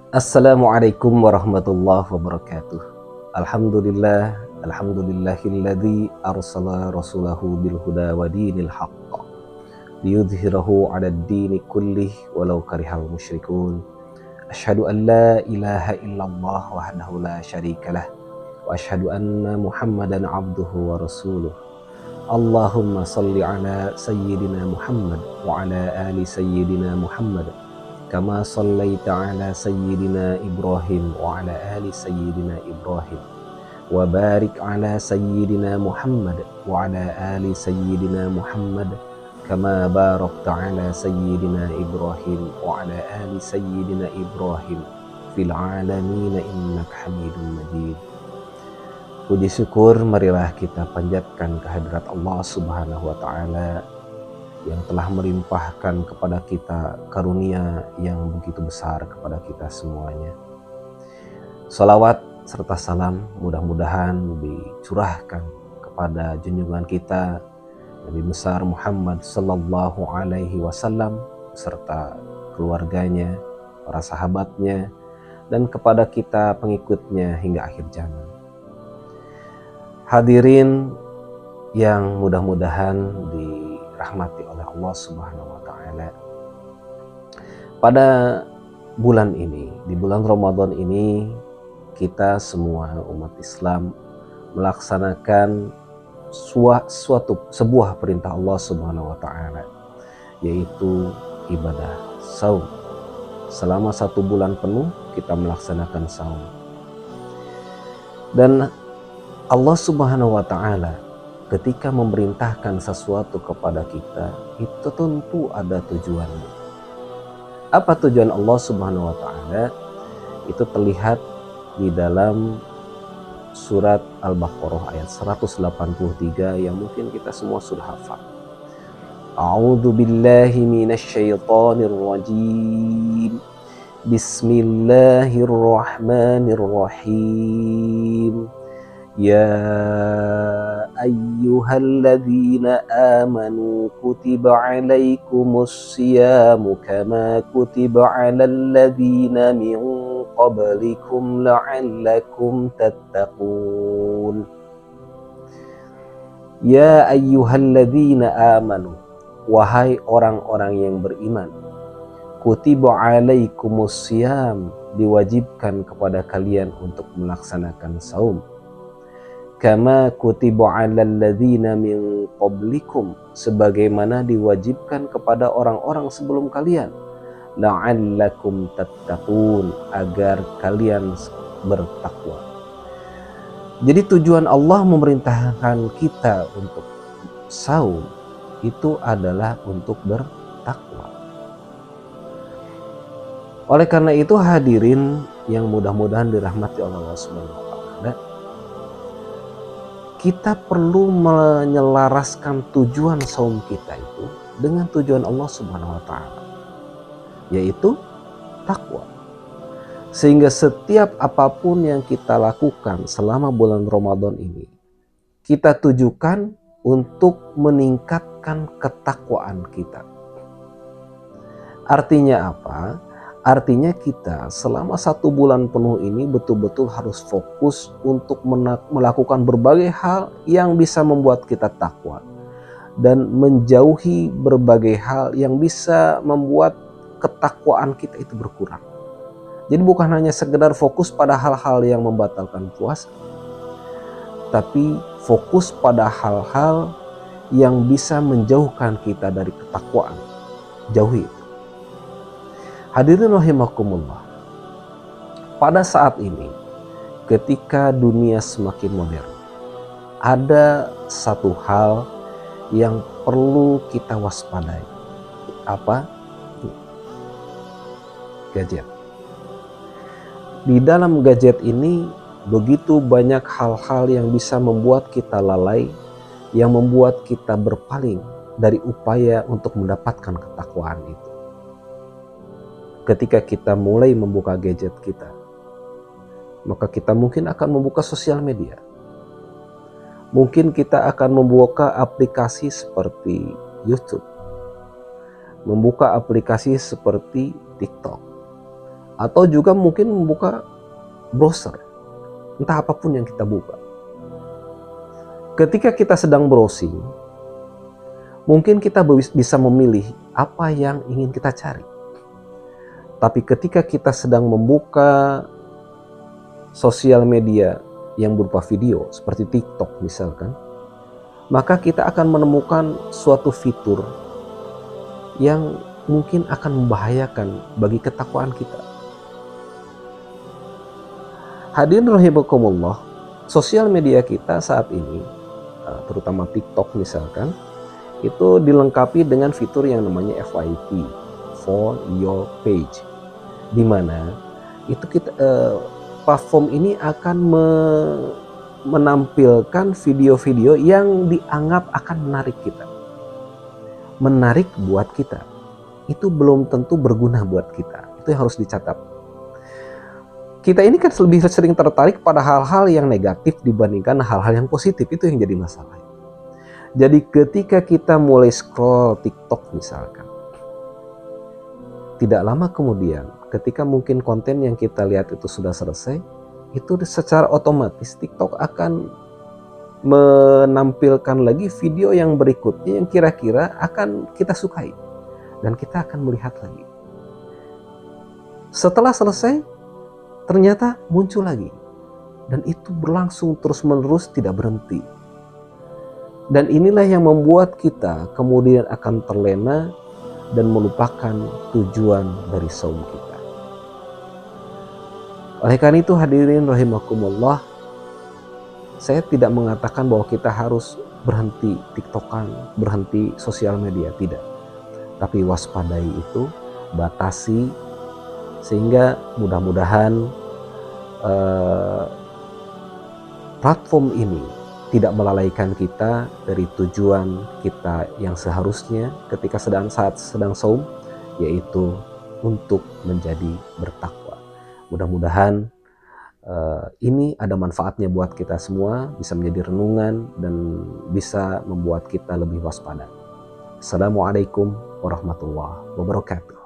Assalamualaikum warahmatullahi wabarakatuh. Alhamdulillahilladzi arsala rasulahu bil huda wa dinil haqq liyudhhirahu 'alad dini kullih walau karihal musyrikun. Asyhadu an la ilaha illallah wahdahu la syarikalah wa asyhadu anna Muhammadan 'abduhu wa rasuluh. Allahumma salli ala sayyidina Muhammad wa ala ali sayyidina Muhammad kama sallaita ala sayyidina Ibrahim wa ala ali sayyidina Ibrahim wa barik ala sayyidina Muhammad wa ala ali sayyidina Muhammad kama barakta ala sayyidina Ibrahim wa ala ali sayyidina Ibrahim fil alamin innaka Hamidum Majid. Puji syukur marilah kita panjatkan kehadirat Allah Subhanahu wa taala yang telah melimpahkan kepada kita karunia yang begitu besar kepada kita semuanya. Salawat serta salam mudah-mudahan dicurahkan kepada junjungan kita Nabi besar Muhammad sallallahu alaihi wasallam serta keluarganya, para sahabatnya, dan kepada kita pengikutnya hingga akhir zaman. Hadirin yang mudah-mudahan dirahmati oleh Allah Subhanahu wa taala. Pada bulan ini, di bulan Ramadan ini, kita semua umat Islam melaksanakan sebuah perintah Allah Subhanahu wa taala, yaitu ibadah saum. Selama 1 bulan penuh kita melaksanakan saum. Dan Allah Subhanahu wa taala ketika memerintahkan sesuatu kepada kita, itu tentu ada tujuannya. Apa tujuan Allah Subhanahu wa taala? Itu terlihat di dalam surat Al-Baqarah ayat 183 yang mungkin kita semua sudah hafal. A'udzu billahi minasyaitonir rajim. Bismillahirrahmanirrahim. Ya ayyuhalladzina amanu kutiba alaikumus siyamu kama kutiba alal ladzina min qablikum la'allakum tattaqun. Ya ayyuhalladzina amanu, wahai orang-orang yang beriman, kutiba alaikumus siyam, diwajibkan kepada kalian untuk melaksanakan saum. Kama kutiba 'alal ladzina min qablikum, sebagaimana diwajibkan kepada orang-orang sebelum kalian, la'allakum tattaqun, agar kalian bertakwa. Jadi tujuan Allah memerintahkan kita untuk saum itu adalah untuk bertakwa. Oleh karena itu hadirin yang mudah-mudahan dirahmati oleh Allah Subhanahu wa taala, kita perlu menyelaraskan tujuan saum kita itu dengan tujuan Allah Subhanahu wa taala, yaitu takwa. Sehingga setiap apapun yang kita lakukan selama bulan Ramadan ini, kita tujukan untuk meningkatkan ketakwaan kita. Artinya apa? Artinya kita selama 1 bulan penuh ini betul-betul harus fokus untuk melakukan berbagai hal yang bisa membuat kita takwa dan menjauhi berbagai hal yang bisa membuat ketakwaan kita itu berkurang. Jadi bukan hanya sekedar fokus pada hal-hal yang membatalkan puasa, tapi fokus pada hal-hal yang bisa menjauhkan kita dari ketakwaan. Jauhi itu. Hadirin rahimakumullah, pada saat ini ketika dunia semakin modern, ada satu hal yang perlu kita waspadai. Apa? Gadget. Di dalam gadget ini begitu banyak hal-hal yang bisa membuat kita lalai, yang membuat kita berpaling dari upaya untuk mendapatkan ketakwaan itu. Ketika kita mulai membuka gadget kita, maka kita mungkin akan membuka sosial media. Mungkin kita akan membuka aplikasi seperti YouTube, membuka aplikasi seperti TikTok, atau juga mungkin membuka browser, entah apapun yang kita buka. Ketika kita sedang browsing, mungkin kita bisa memilih apa yang ingin kita cari. Tapi ketika kita sedang membuka sosial media yang berupa video seperti TikTok misalkan, maka kita akan menemukan suatu fitur yang mungkin akan membahayakan bagi ketakwaan kita. Hadirin rahimakumullah, sosial media kita saat ini, terutama TikTok misalkan, itu dilengkapi dengan fitur yang namanya FYP, for your page, di mana itu platform ini akan menampilkan video-video yang dianggap akan menarik kita, menarik buat kita. Itu belum tentu berguna buat kita. Itu yang harus dicatat. Kita ini kan lebih sering tertarik pada hal-hal yang negatif dibandingkan hal-hal yang positif. Itu yang jadi masalah. Jadi ketika kita mulai scroll TikTok misalkan, tidak lama kemudian ketika mungkin konten yang kita lihat itu sudah selesai, itu secara otomatis TikTok akan menampilkan lagi video yang berikutnya yang kira-kira akan kita sukai. Dan kita akan melihat lagi. Setelah selesai, ternyata muncul lagi. Dan itu berlangsung terus-menerus, tidak berhenti. Dan inilah yang membuat kita kemudian akan terlena dan melupakan tujuan dari saum kita. Oleh karena itu hadirin rahimakumullah, saya tidak mengatakan bahwa kita harus berhenti TikTokan, berhenti sosial media, tidak. Tapi waspadai itu, batasi, sehingga mudah-mudahan platform ini tidak melalaikan kita dari tujuan kita yang seharusnya ketika saat sedang saum, yaitu untuk menjadi bertakwa. Mudah-mudahan ini ada manfaatnya buat kita semua, bisa menjadi renungan dan bisa membuat kita lebih waspada. Assalamualaikum warahmatullahi wabarakatuh.